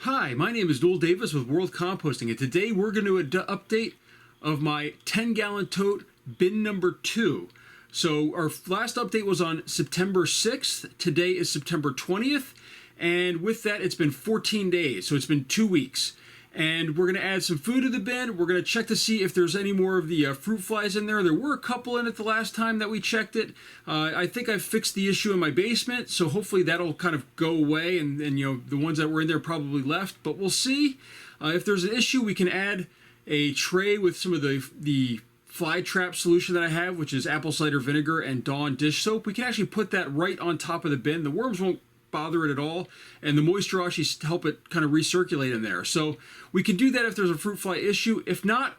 Hi, my name is Noel Davis with World Composting, and today we're going to do an update of my 10-gallon tote bin number 2. So our last update was on September 6th. Today is September 20th, and with that it's been 14 days, so it's been 2 weeks. And we're going to add some food to the bin. We're going to check to see if there's any more of the fruit flies in there. There were a couple in it the last time that we checked it. I think I fixed the issue in my basement, so hopefully that'll kind of go away, and you know, the ones that were in there probably left, but we'll see. If there's an issue, we can add a tray with some of the fly trap solution that I have, which is apple cider vinegar and Dawn dish soap. We can actually put that right on top of the bin. The worms won't bother it at all, and the moisture will actually help it kind of recirculate in there. So we can do that if there's a fruit fly issue. If not,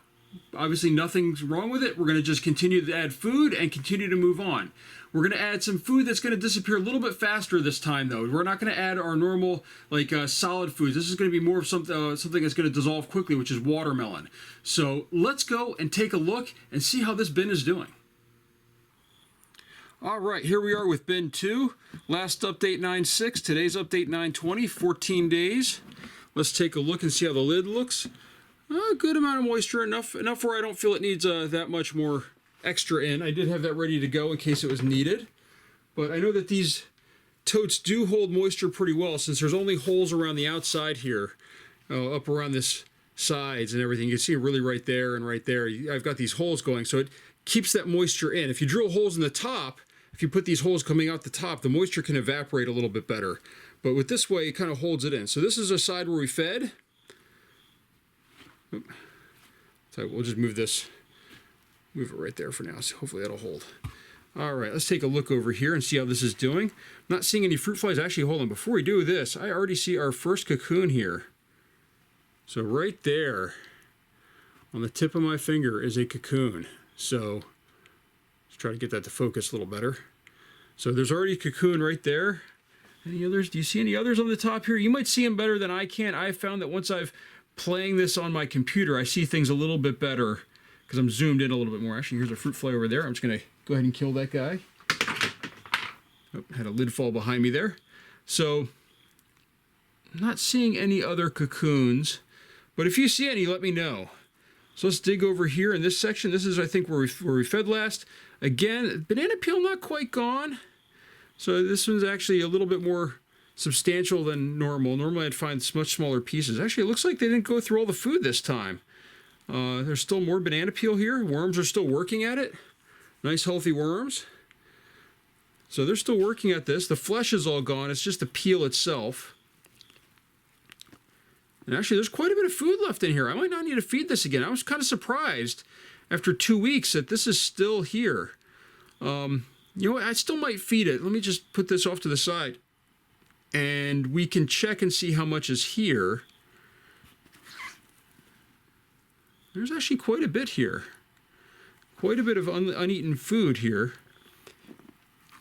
obviously nothing's wrong with it. We're going to just continue to add food and continue to move on. We're going to add some food that's going to disappear a little bit faster this time, though. We're not going to add our normal solid foods. This is going to be more of something that's going to dissolve quickly, which is watermelon. So let's go and take a look and see how this bin is doing. All right, here we are with bin 2. Last update 9/6, today's update 9/20, 14 days. Let's take a look and see how the lid looks. A good amount of moisture, enough where I don't feel it needs that much more extra in. I did have that ready to go in case it was needed. But I know that these totes do hold moisture pretty well, since there's only holes around the outside here, up around this sides and everything. You can see really right there and right there. I've got these holes going, so it keeps that moisture in. If you drill holes in the top, if you put these holes coming out the top, the moisture can evaporate a little bit better. But with this way, it kind of holds it in. So this is a side where we fed. So we'll just move it right there for now. So hopefully that'll hold. All right, let's take a look over here and see how this is doing. I'm not seeing any fruit flies. Actually, hold on. Before we do this, I already see our first cocoon here. So right there on the tip of my finger is a cocoon. So let's try to get that to focus a little better. So there's already a cocoon right there. Any others? Do you see any others on the top here? You might see them better than I can. I found that once I've playing this on my computer, I see things a little bit better because I'm zoomed in a little bit more. Actually, here's a fruit fly over there. I'm just going to go ahead and kill that guy. Oh, had a lid fall behind me there. So I'm not seeing any other cocoons, but if you see any, let me know. So let's dig over here in this section. This is, I think, where we fed last. Again, banana peel not quite gone. So this one's actually a little bit more substantial than normal. Normally I'd find much smaller pieces. Actually, it looks like they didn't go through all the food this time. There's still more banana peel here. Worms are still working at it. Nice healthy worms. So they're still working at this. The flesh is all gone. It's just the peel itself. And actually, there's quite a bit of food left in here. I might not need to feed this again. I was kind of surprised after 2 weeks that this is still here. You know what? I still might feed it. Let me just put this off to the side. And we can check and see how much is here. There's actually quite a bit here. Quite a bit of uneaten food here.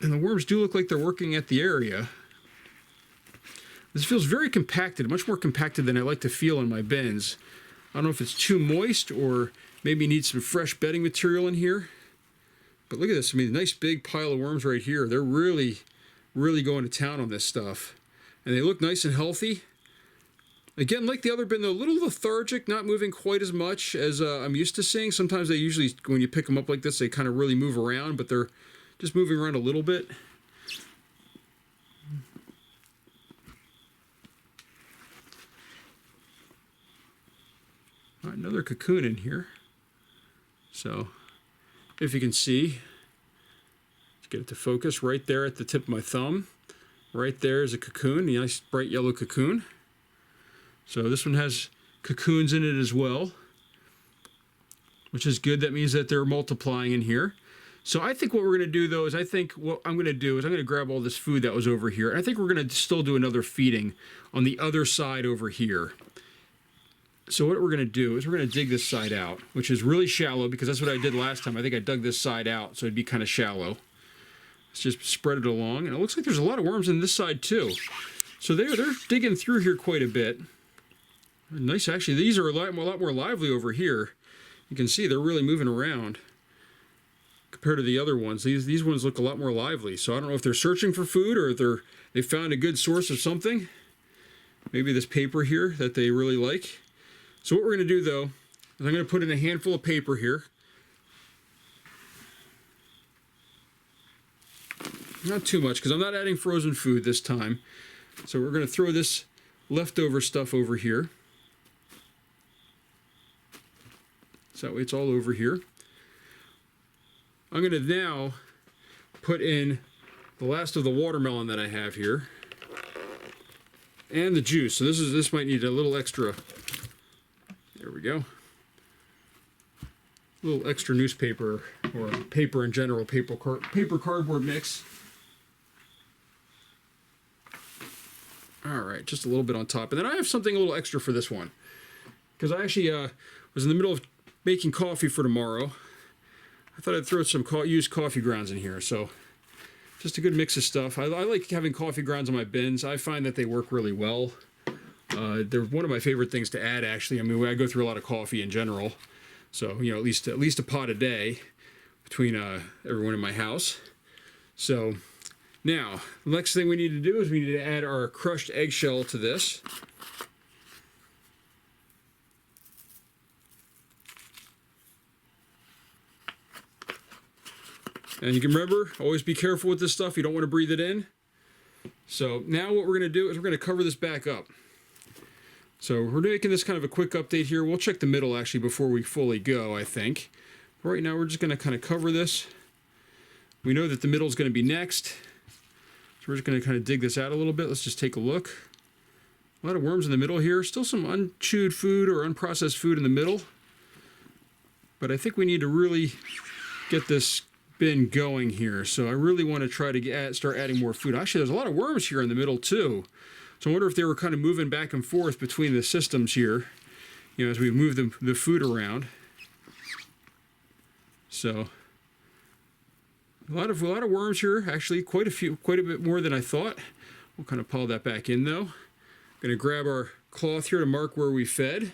And the worms do look like they're working at the area. This feels very compacted, much more compacted than I like to feel in my bins. I don't know if it's too moist or maybe need some fresh bedding material in here. But look at this. I mean, a nice big pile of worms right here. They're really going to town on this stuff. And they look nice and healthy. Again, like the other bin, they're a little lethargic, not moving quite as much as I'm used to seeing. Sometimes they usually, when you pick them up like this, they kind of really move around, but they're just moving around a little bit. All right, another cocoon in here. So, if you can see, let's get it to focus right there at the tip of my thumb. Right there is a cocoon, a nice bright yellow cocoon. So this one has cocoons in it as well, which is good. That means that they're multiplying in here. So I think what we're going to do, though, is I'm going to grab all this food that was over here. And I think we're going to still do another feeding on the other side over here. So what we're going to do is we're going to dig this side out, which is really shallow because that's what I did last time. I think I dug this side out, so it'd be kind of shallow. Let's just spread it along. And it looks like there's a lot of worms in this side, too. So they're digging through here quite a bit. Nice, actually. These are a lot more lively over here. You can see they're really moving around compared to the other ones. These ones look a lot more lively. So I don't know if they're searching for food or if they found a good source of something. maybe this paper here that they really like. So what we're going to do though, is I'm going to put in a handful of paper here. Not too much, because I'm not adding frozen food this time. So we're going to throw this leftover stuff over here. So that way it's all over here. I'm going to now put in the last of the watermelon that I have here. And the juice. So this might need a little extra. There we go. A little extra newspaper, or paper in general, paper cardboard mix. All right, just a little bit on top. And then I have something a little extra for this one. Because I actually was in the middle of making coffee for tomorrow. I thought I'd throw some used coffee grounds in here. So just a good mix of stuff. I like having coffee grounds in my bins. I find that they work really well. They're one of my favorite things to add, actually. I mean, I go through a lot of coffee in general. So, you know, at least a pot a day between everyone in my house. So now, the next thing we need to do is we need to add our crushed eggshell to this. And you can remember, always be careful with this stuff. You don't want to breathe it in. So now what we're going to do is we're going to cover this back up. So we're making this kind of a quick update here. We'll check the middle actually before we fully go, I think. Right now we're just going to kind of cover this. We know that the middle is going to be next. So we're just going to kind of dig this out a little bit. Let's just take a look. A lot of worms in the middle here. Still some unchewed food or unprocessed food in the middle. But I think we need to really get this bin going here. So I really want to try to start adding more food. Actually, there's a lot of worms here in the middle too. So I wonder if they were kind of moving back and forth between the systems here, you know, as we move the food around. So a lot of worms here, actually quite a bit more than I thought. We'll kind of pile that back in though. Going to grab our cloth here to mark where we fed.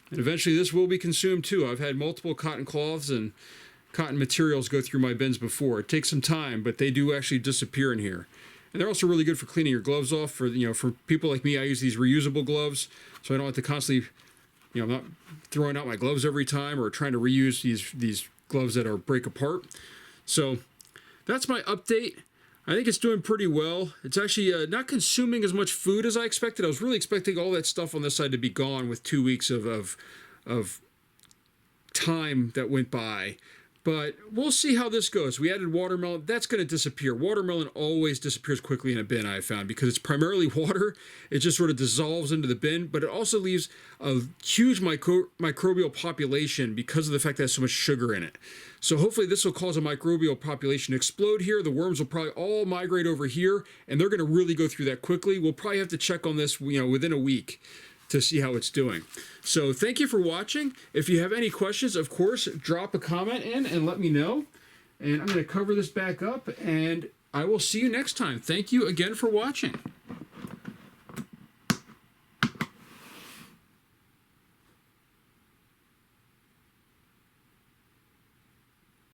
And eventually this will be consumed too. I've had multiple cotton cloths and cotton materials go through my bins before. It takes some time, but they do actually disappear in here. And they're also really good for cleaning your gloves off. For people like me, I use these reusable gloves, so I don't have to constantly, I'm not throwing out my gloves every time or trying to reuse these gloves that break apart. So that's my update. I think it's doing pretty well. It's actually not consuming as much food as I expected. I was really expecting all that stuff on this side to be gone with 2 weeks of time that went by. But we'll see how this goes. We added watermelon. That's going to disappear. Watermelon always disappears quickly in a bin, I found, because it's primarily water. It just sort of dissolves into the bin, but it also leaves a huge microbial population because of the fact that it has so much sugar in it. So hopefully this will cause a microbial population to explode here. The worms will probably all migrate over here, and they're going to really go through that quickly. We'll probably have to check on this, within a week to see how it's doing. So thank you for watching. If you have any questions, of course, drop a comment in and let me know. And I'm going to cover this back up, and I will see you next time. Thank you again for watching.